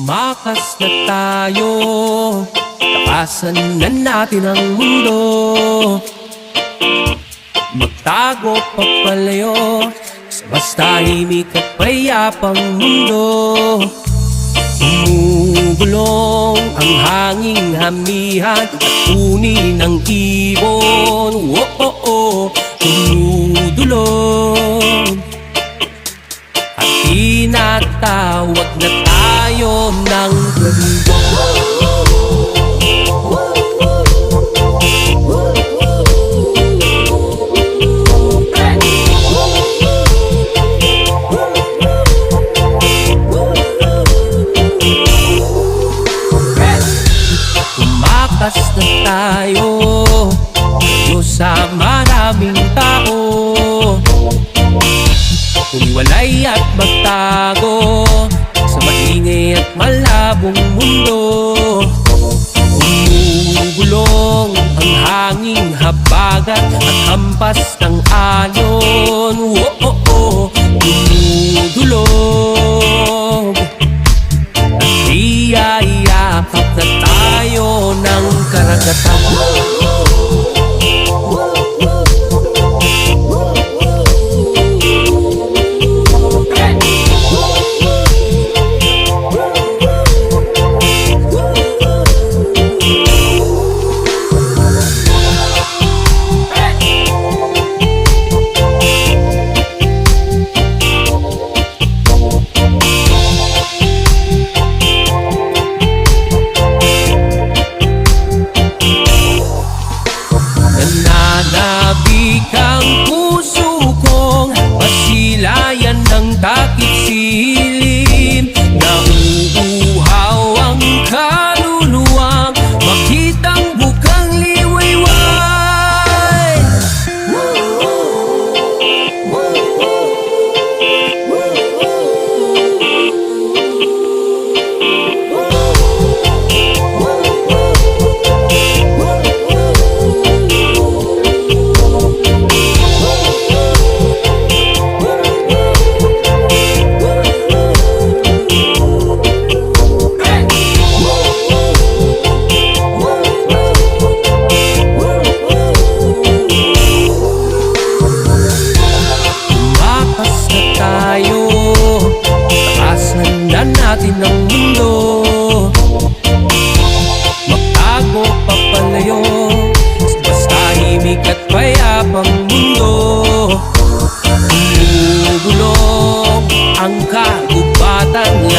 Tumakas na tayo, takasan na natin ang mundo. Magtago papalayo sa mas tahimik at payapang mundo. Gumugulong ang hanging hamihan at uni ng ibon. Dumudulong at tinatawag na tayo ng mundo. Tumakas na tayo sa maraming tao, humiwalay at magtago sa maingay at malabong mundo. Gumugulong ang hanging habagat at hampas ng alon. Dumudulog at iyayakap na tayo ng karagatan. Nananabik ang puso kong pasilayan ng takip silim. Nauuhaw ang kaluluwang makitang bukang liwayway. Natin ang mundo, magtago papalayo sa mas tahimik at payapang mundo. Gumugulong ang kagubatan.